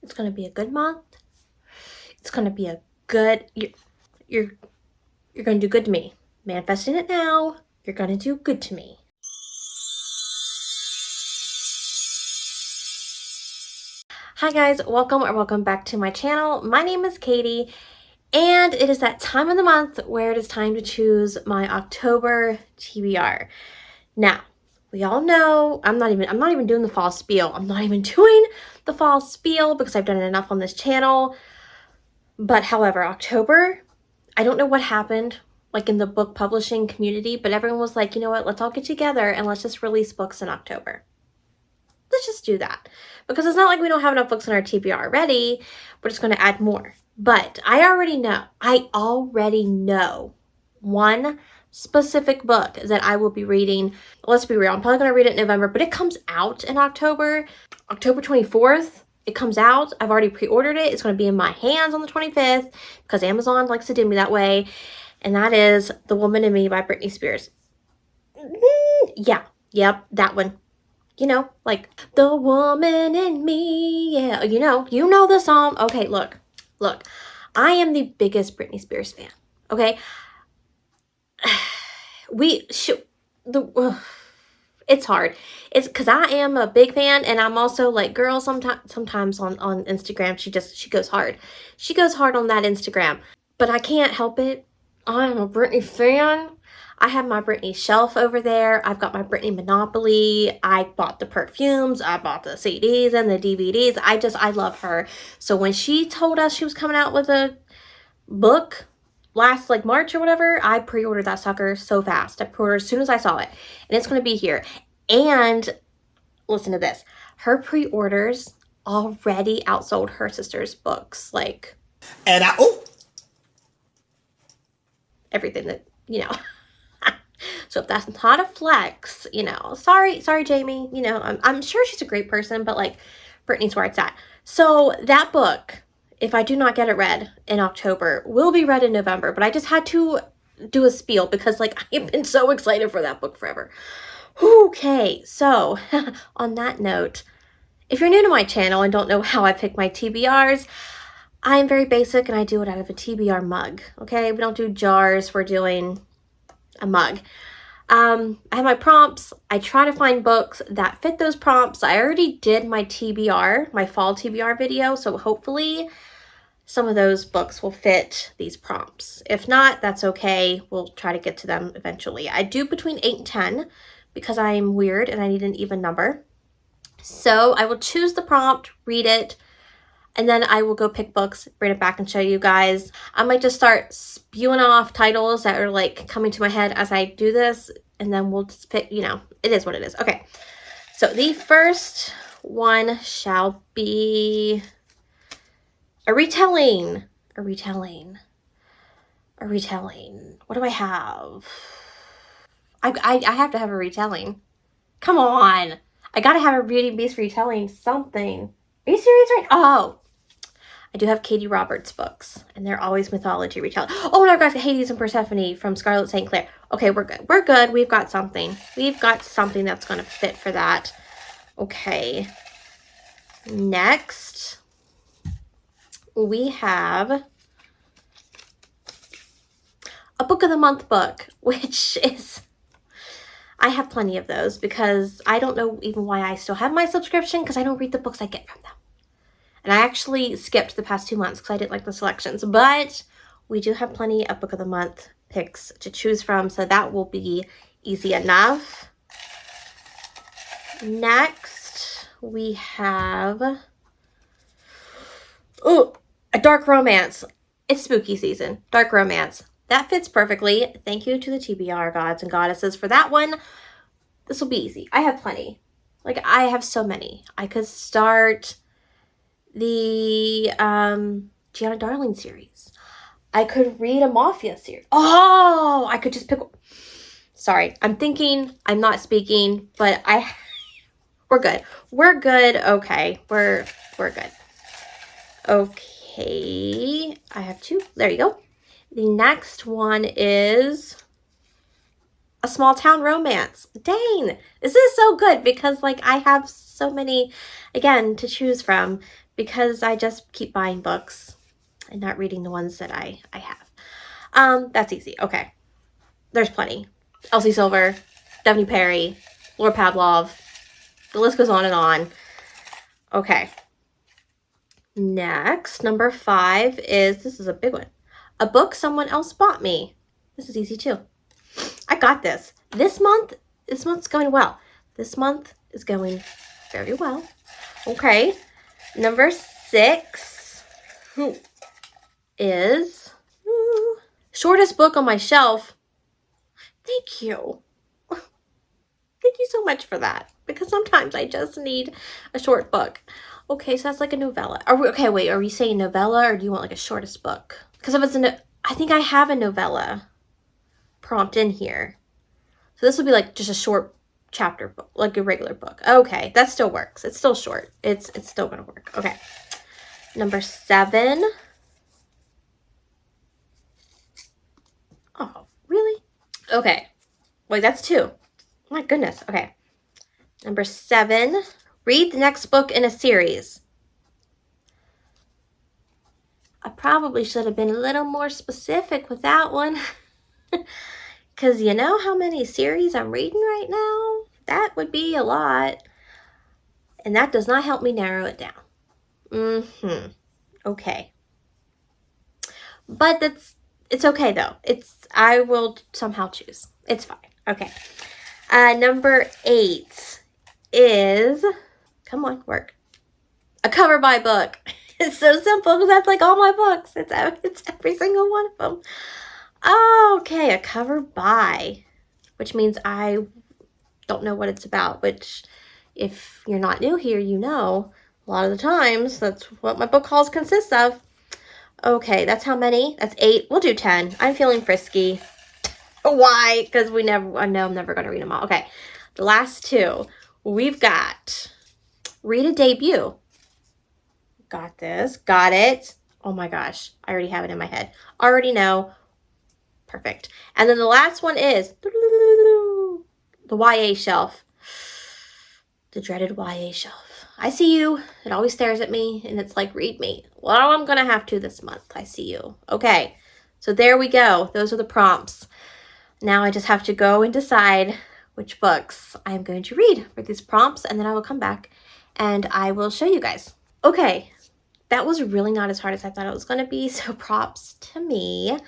It's going to be a good month. It's going to be a good, you're going to do good to me. Manifesting it now. You're going to do good to me. Hi guys, welcome back to my channel. My name is Katie, and it is that time of the month where it is time to choose my October TBR. Now, we all know I'm not even doing the fall spiel. I'm not even doing the fall spiel because I've done it enough on this channel. But however, October, I don't know what happened like in the book publishing community, but everyone was like, you know what, let's all get together and let's just release books in October. Let's just do that, because it's not like we don't have enough books in our TBR already. We're just going to add more. But I already know one specific book that I will be reading. Let's be real, I'm probably going to read it in November, but it comes out in October 24th. It comes out. I've already pre-ordered it. It's going to be in my hands on the 25th because Amazon likes to do me that way. And that is The Woman in Me by Britney Spears. Yep, that one. You know, like, the woman in me, yeah, you know the song. Okay, look, I am the biggest Britney Spears fan, okay? It's hard. It's because I am a big fan, and I'm also like, girl, sometimes on Instagram, she goes hard. She goes hard on that Instagram, but I can't help it. I'm a Britney fan. I have my Britney shelf over there. I've got my Britney Monopoly. I bought the perfumes. I bought the CDs and the DVDs. I love her. So when she told us she was coming out with a book last like March or whatever, I pre-ordered that sucker so fast. I pre-ordered as soon as I saw it. And it's going to be here. And listen to this. Her pre-orders already outsold her sister's books. Like, and everything that, you know. So if that's not a flex, you know, sorry, Jamie, you know, I'm sure she's a great person, but like, Britney's where it's at. So that book, if I do not get it read in October, will be read in November, but I just had to do a spiel because like, I've been so excited for that book forever. Okay, so on that note, if you're new to my channel and don't know how I pick my TBRs, I'm very basic and I do it out of a TBR mug, okay? We don't do jars, we're doing a mug. I have my prompts. I try to find books that fit those prompts. I already did my TBR, my fall TBR video, so hopefully some of those books will fit these prompts. If not, that's okay. We'll try to get to them eventually. I do between 8 and 10 because I'm weird and I need an even number. So I will choose the prompt, read it, and then I will go pick books, bring it back and show you guys. I might just start spewing off titles that are like coming to my head as I do this. And then we'll just pick, you know, it is what it is. Okay. So the first one shall be a retelling. What do I have? I have to have a retelling. Come on. I gotta have a Beauty and Beast retelling something. Are you serious right now? Oh. I do have Katie Roberts books, and they're always mythology retelling. Oh, and I've got Hades and Persephone from Scarlet St. Clair. Okay, we're good. We're good. We've got something. We've got something that's going to fit for that. Okay. Next, we have a Book of the Month book, which is... I have plenty of those because I don't know even why I still have my subscription because I don't read the books I get from them. And I actually skipped the past 2 months because I didn't like the selections. But we do have plenty of Book of the Month picks to choose from. So that will be easy enough. Next, we have a dark romance. It's spooky season. Dark romance. That fits perfectly. Thank you to the TBR gods and goddesses for that one. This will be easy. I have plenty. Like, I have so many. I could start the Gianna Darling series. I could read a Mafia series. Oh, I could just pick. Sorry, I'm thinking, I'm not speaking, but we're good. We're good. Okay, we're good. Okay, I have two. There you go. The next one is A small town romance. Dang, this is so good because like I have so many, again, to choose from because I just keep buying books and not reading the ones that I have. That's easy. Okay. There's plenty. Elsie Silver, Stephanie Perry, Lord Pavlov. The list goes on and on. Okay. Next, number 5 is, this is a big one. A book someone else bought me. This is easy too. I got this. This month's going well. This month is going very well. Okay. Number 6 is shortest book on my shelf. Thank you. Thank you so much for that. Because sometimes I just need a short book. Okay, so that's like a novella. Are we saying novella or do you want like a shortest book? Because if it's I think I have a novella prompt in here. So this will be like just a short chapter book, like a regular book. Okay, that still works. It's still short. It's still gonna work. Okay. Number 7. Oh, really? Okay. Wait, that's 2. My goodness. Okay. Number 7. Read the next book in a series. I probably should have been a little more specific with that one. Because you know how many series I'm reading right now? That would be a lot. And that does not help me narrow it down. Okay. But it's okay though. I will somehow choose. It's fine. Okay. Number 8 is, come on, work. A cover by book. It's so simple because that's like all my books. It's every single one of them. Okay, a cover by, which means I don't know what it's about, which if you're not new here, you know, a lot of the times that's what my book hauls consist of. Okay, that's how many? That's 8. We'll do 10. I'm feeling frisky. Why? Because I know I'm never going to read them all. Okay, the last 2. We've got read a debut. Got this. Got it. Oh my gosh. I already have it in my head. Already know. Perfect. And then the last one is the YA shelf. The dreaded YA shelf. I see you. It always stares at me and it's like, read me. Well, I'm going to have to this month. I see you. Okay. So there we go. Those are the prompts. Now I just have to go and decide which books I'm going to read for these prompts, and then I will come back and I will show you guys. Okay, that was really not as hard as I thought it was going to be, so props to me.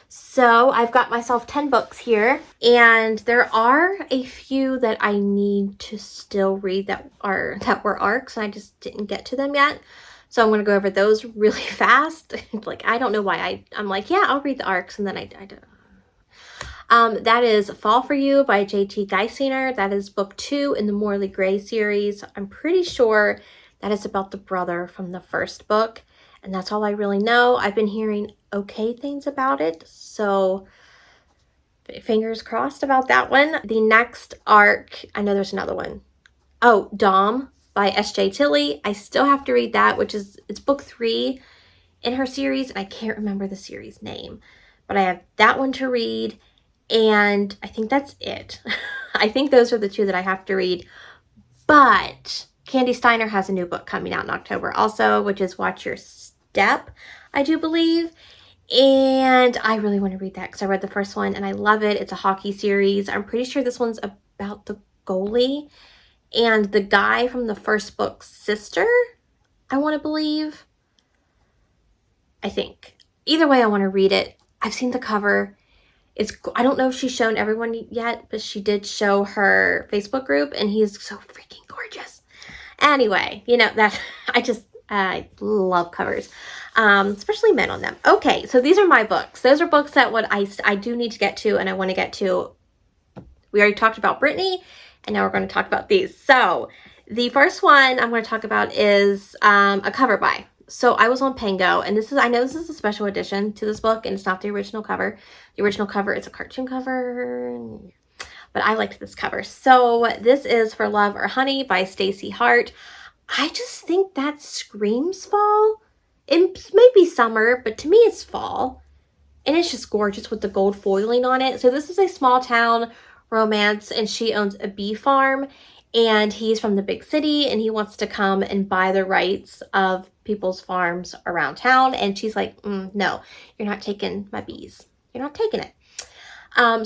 So I've got myself 10 books here, and there are a few that I need to still read that were arcs, and I just didn't get to them yet. So I'm going to go over those really fast. Like, I don't know why I'm like, yeah, I'll read the arcs, and then I don't. That is Fall for You by J.T. Geisinger. That is book 2 in the Morley Gray series. I'm pretty sure that is about the brother from the first book, and that's all I really know. I've been hearing okay things about it, so fingers crossed about that one. The next arc, I know there's another one. Oh, Dom by S.J. Tilley. I still have to read that, it's book 3 in her series, and I can't remember the series name, but I have that one to read. And I think that's it. I think those are the 2 that I have to read. But Candy Steiner has a new book coming out in October also, which is Watch Your Step, I do believe. And I really want to read that because I read the first one and I love it. It's a hockey series. I'm pretty sure this one's about the goalie and the guy from the first book's sister, I want to believe. I think. Either way, I want to read it. I've seen the cover. I don't know if she's shown everyone yet, but she did show her Facebook group, and he's so freaking gorgeous. Anyway, you know, I love covers, especially men on them. Okay, so these are my books. Those are books that I do need to get to, and I want to get to. We already talked about Britney, and now we're going to talk about these. So the first one I'm going to talk about is a cover by. So I was on Pango, and I know this is a special edition to this book, and it's not the original cover. The original cover is a cartoon cover, but I liked this cover. So this is For Love or Honey by Stacey Hart. I just think that screams fall. It may be summer, but to me it's fall, and it's just gorgeous with the gold foiling on it. So this is a small town romance, and she owns a bee farm, and he's from the big city, and he wants to come and buy the rights of people's farms around town. And she's like, no, you're not taking my bees. You're not taking it.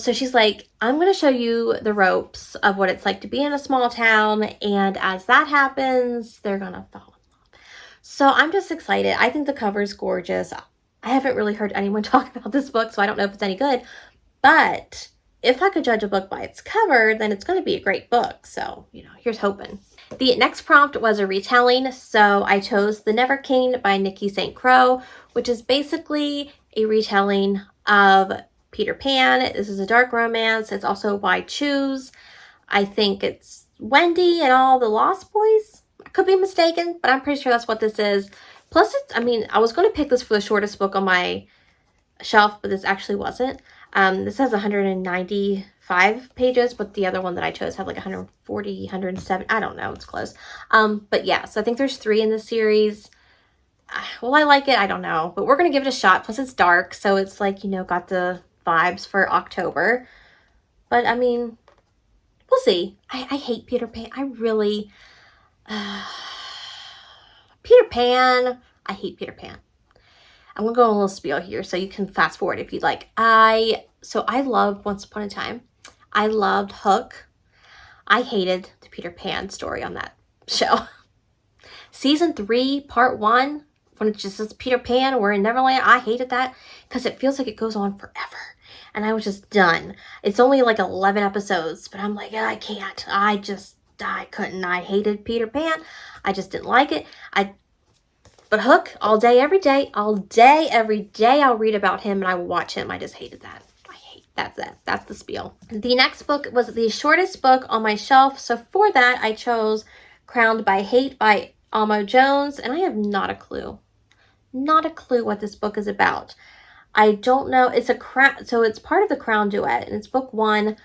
So she's like, I'm going to show you the ropes of what it's like to be in a small town. And as that happens, they're going to fall in love. So I'm just excited. I think the cover is gorgeous. I haven't really heard anyone talk about this book, so I don't know if it's any good. But if I could judge a book by its cover, then it's going to be a great book. So, here's hoping. The next prompt was a retelling. So I chose The Never King by Nikki St. Crow, which is basically a retelling of Peter Pan. This is a dark romance. It's also Why Choose. I think it's Wendy and all the Lost Boys. I could be mistaken, but I'm pretty sure that's what this is. Plus, I was going to pick this for the shortest book on my shelf, but this actually wasn't. This has 195 pages, but the other one that I chose had like 140, 107. I don't know. It's close. But yeah, so I think there's 3 in the series. Will I like it? I don't know, but we're going to give it a shot. Plus it's dark, so it's like, got the vibes for October. But I mean, we'll see. I hate Peter Pan. I really, Peter Pan. I hate Peter Pan. I'm going to go on a little spiel here, so you can fast forward if you'd like. I loved Once Upon a Time. I loved Hook. I hated the Peter Pan story on that show. Season 3, part 1, when it just says Peter Pan, we're in Neverland, I hated that because it feels like it goes on forever. And I was just done. It's only like 11 episodes, but I'm like, I can't. I couldn't. I hated Peter Pan. I just didn't like it. But Hook, all day, every day, I'll read about him and I will watch him. I just hated that. That's the spiel. The next book was the shortest book on my shelf. So for that, I chose Crowned by Hate by Almo Jones. And I have not a clue. Not a clue what this book is about. I don't know. It's a crown. So it's part of the Crown Duet. And it's book 1.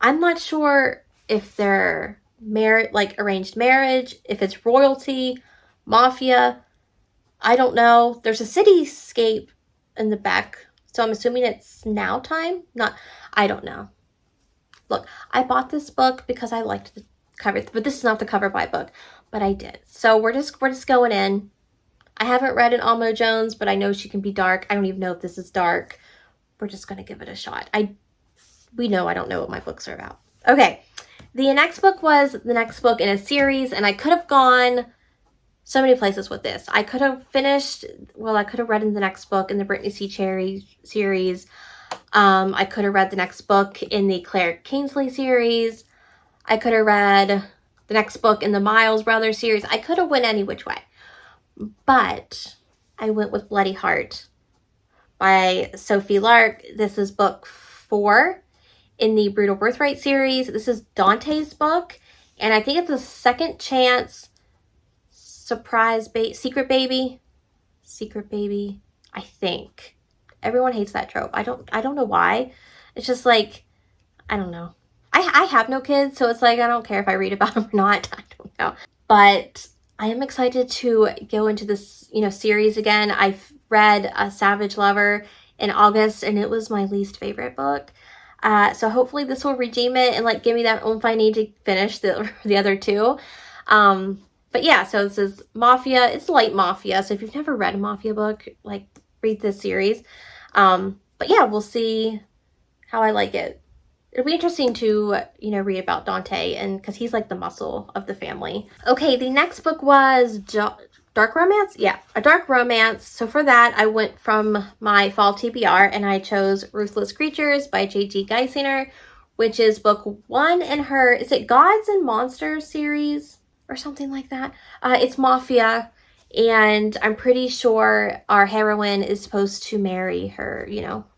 I'm not sure if they're arranged marriage, if it's royalty, mafia. I don't know. There's a cityscape in the back, so I'm assuming it's now time. I don't know. Look, I bought this book because I liked the cover, but this is not the cover by book, but I did. So we're just going in. I haven't read an Almo Jones, but I know she can be dark. I don't even know if this is dark. We're just going to give it a shot. We know I don't know what my books are about. Okay. The next book was the next book in a series, and I could have gone so many places with this. I could have read in the next book in the Britney C. Cherry series. I could have read the next book in the Claire Kingsley series. I could have read the next book in the Miles Brothers series. I could have went any which way. But I went with Bloody Heart by Sophie Lark. This is book 4 in the Brutal Birthright series. This is Dante's book. And I think it's a second chance secret baby, I think. Everyone hates that trope. I don't know why. It's just like, I don't know. I have no kids, so it's like I don't care if I read about them or not. I don't know. But I am excited to go into this, series again. I've read A Savage Lover in August, and it was my least favorite book. So hopefully this will redeem it and give me that oomph I need to finish the other 2. But yeah, so this is Mafia. It's light Mafia. So if you've never read a Mafia book, read this series. But yeah, we'll see how I like it. It'll be interesting to, read about Dante, and because he's the muscle of the family. Okay, the next book was dark romance? Yeah, a dark romance. So for that, I went from my fall TBR and I chose Ruthless Creatures by J.T. Geisinger, which is book 1 in her, is it Gods and Monsters series? Or something like that. It's Mafia, and I'm pretty sure our heroine is supposed to marry her,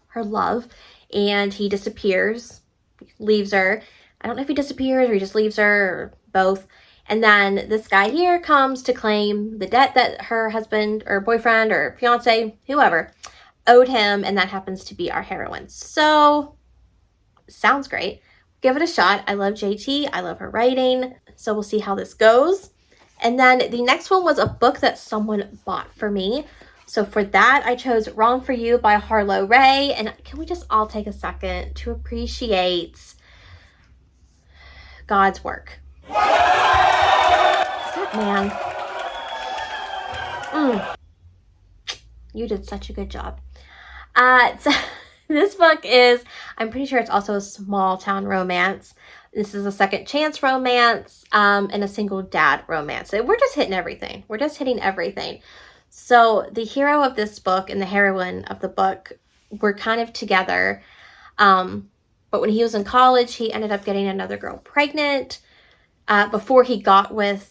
her love, and he disappears, leaves her. I don't know if he disappears or he just leaves her, or both. And then this guy here comes to claim the debt that her husband or boyfriend or fiance, whoever, owed him, and that happens to be our heroine. So, sounds great. Give it a shot. I love JT. I love her writing. So we'll see how this goes. And then the next one was a book that someone bought for me. So for that, I chose Wrong for You by Harlow Ray. And can we just all take a second to appreciate God's work. That man. You did such a good job. So this book is, I'm pretty sure it's also a small town romance. This is a second chance romance and a single dad romance. We're just hitting everything. We're just hitting everything. So the hero of this book and the heroine of the book were kind of together. But when he was in college, he ended up getting another girl pregnant before he got with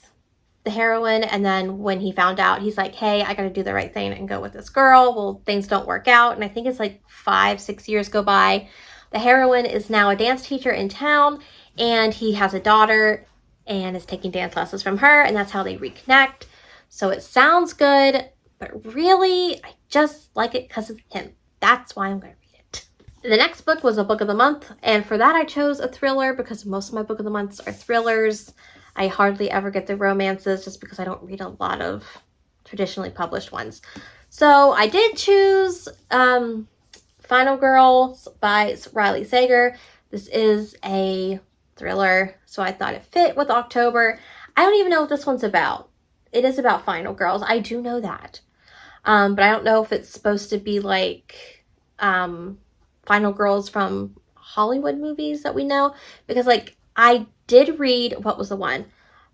the heroine. And then when he found out, he's like, hey, I got to do the right thing and go with this girl. Well, things don't work out. And I think it's like 5-6 years go by. The heroine is now a dance teacher in town, and he has a daughter and is taking dance lessons from her. And that's how they reconnect. So it sounds good, but really, I just like it because of him. That's why I'm going to read it. The next book was a book of the month. And for that, I chose a thriller because most of my book of the months are thrillers. I hardly ever get the romances just because I don't read a lot of traditionally published ones. So I did choose Final Girls by Riley Sager. This is a thriller, so I thought it fit with October. I don't even know what this one's about. It is about Final Girls. I do know that. But I don't know if it's supposed to be like Final Girls from Hollywood movies that we know. Because like I did read, what was the one?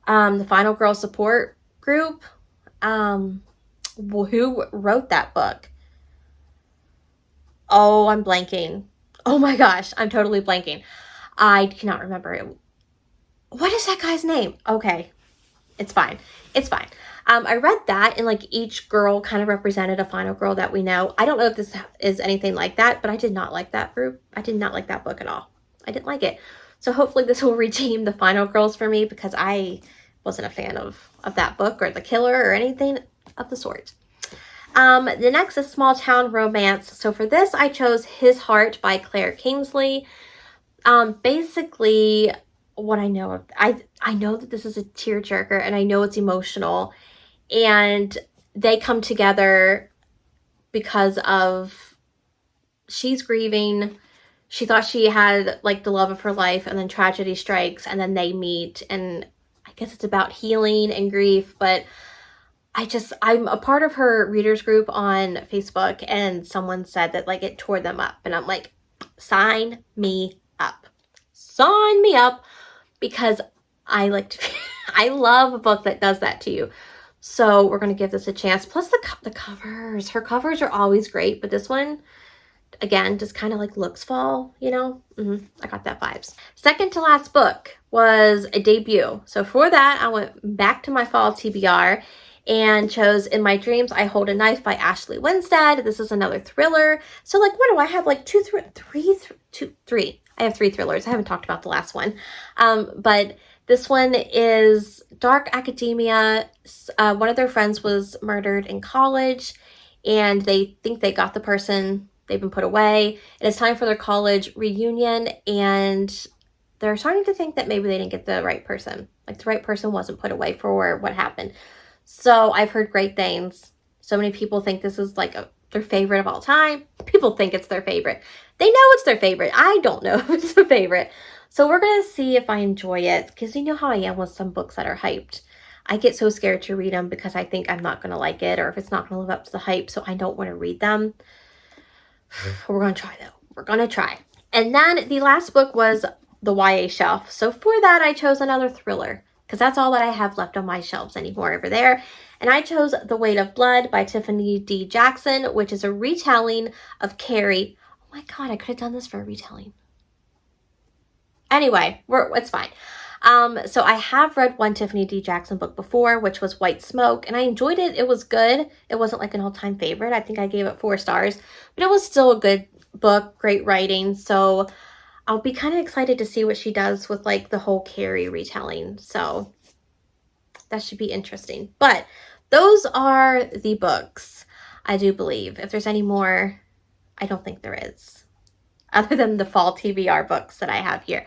The Final Girl Support Group. Who wrote that book? Oh, I'm blanking. Oh my gosh, I'm totally blanking. I cannot remember it. What is that guy's name? Okay, it's fine. It's fine. I read that, and like each girl kind of represented a final girl that we know. I don't know if this is anything like that, but I did not like that group. I did not like that book at all. I didn't like it. So hopefully this will redeem the final girls for me, because I wasn't a fan of that book or the killer or anything of the sort. The next is Small Town Romance. So for this, I chose His Heart by Claire Kingsley. Basically, what I know of, I know that this is a tearjerker, and I know it's emotional, and they come together because of, she's grieving. She thought she had like the love of her life, and then tragedy strikes, and then they meet, and I guess it's about healing and grief. But I'm a part of her readers group on Facebook, and someone said that like it tore them up, and I'm like, sign me up. Sign me up, because I like to, I love a book that does that to you. So we're going to give this a chance. Plus the covers, her covers are always great, but this one, again, just kind of like looks fall, you know? I got that vibes. Second to last book was a debut. So for that, I went back to my fall TBR and chose In My Dreams, I Hold a Knife by Ashley Winstead. This is another thriller. So like, what do I have? Like three. I have 3 thrillers. I haven't talked about the last one. But this one is dark academia. One of their friends was murdered in college, and they think they got the person. They've been put away. And it's time for their college reunion, and they're starting to think that maybe they didn't get the right person. Like the right person wasn't put away for what happened. So I've heard great things. So many people think this is like their favorite of all time. People think it's their favorite. They know it's their favorite. I don't know if it's their favorite. So we're going to see if I enjoy it, because you know how I am with some books that are hyped. I get so scared to read them because I think I'm not going to like it, or if it's not going to live up to the hype, so I don't want to read them. We're going to try though. We're going to try. And then the last book was the YA shelf. So for that, I chose another thriller, because that's all that I have left on my shelves anymore over there. And I chose The Weight of Blood by Tiffany D. Jackson, which is a retelling of Carrie. Oh my God, I could have done this for a retelling. Anyway, it's fine. So I have read one Tiffany D. Jackson book before, which was White Smoke, and I enjoyed it. It was good. It wasn't like an all-time favorite. I think I gave it 4 stars, but it was still a good book, great writing. So I'll be kind of excited to see what she does with like the whole Carrie retelling. So that should be interesting. But those are the books, I do believe. If there's any more, I don't think there is, other than the fall TBR books that I have here.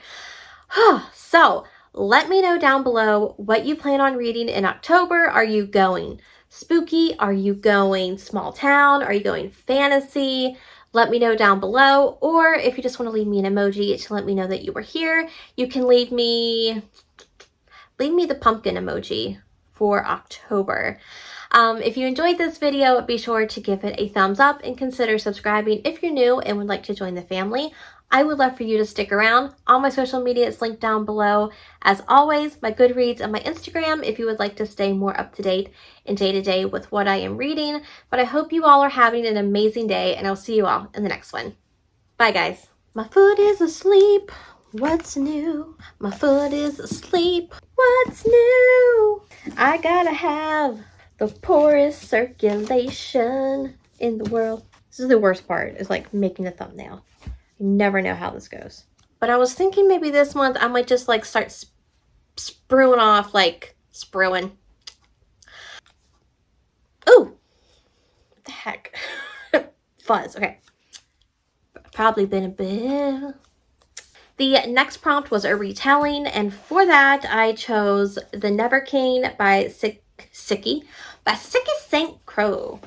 So let me know down below what you plan on reading in October. Are you going spooky? Are you going small town? Are you going fantasy? let me know down below. Or if you just want to leave me an emoji to let me know that you were here, you can leave me the pumpkin emoji for October. If you enjoyed this video, be sure to give it a thumbs up and consider subscribing if you're new and would like to join the family. I would love for you to stick around. All my social media is linked down below. As always, my Goodreads and my Instagram if you would like to stay more up to date and day to day with what I am reading. But I hope you all are having an amazing day, and I'll see you all in the next one. Bye, guys. My foot is asleep. What's new? My foot is asleep. What's new? I gotta have the poorest circulation in the world. This is the worst part, is like making a thumbnail. You never know how this goes. But I was thinking maybe this month I might just like start spruing off, like spruing. Ooh, what the heck? Fuzz, okay. Probably been a bit. The next prompt was a retelling, and for that I chose The Never King by Sicky St. Crow.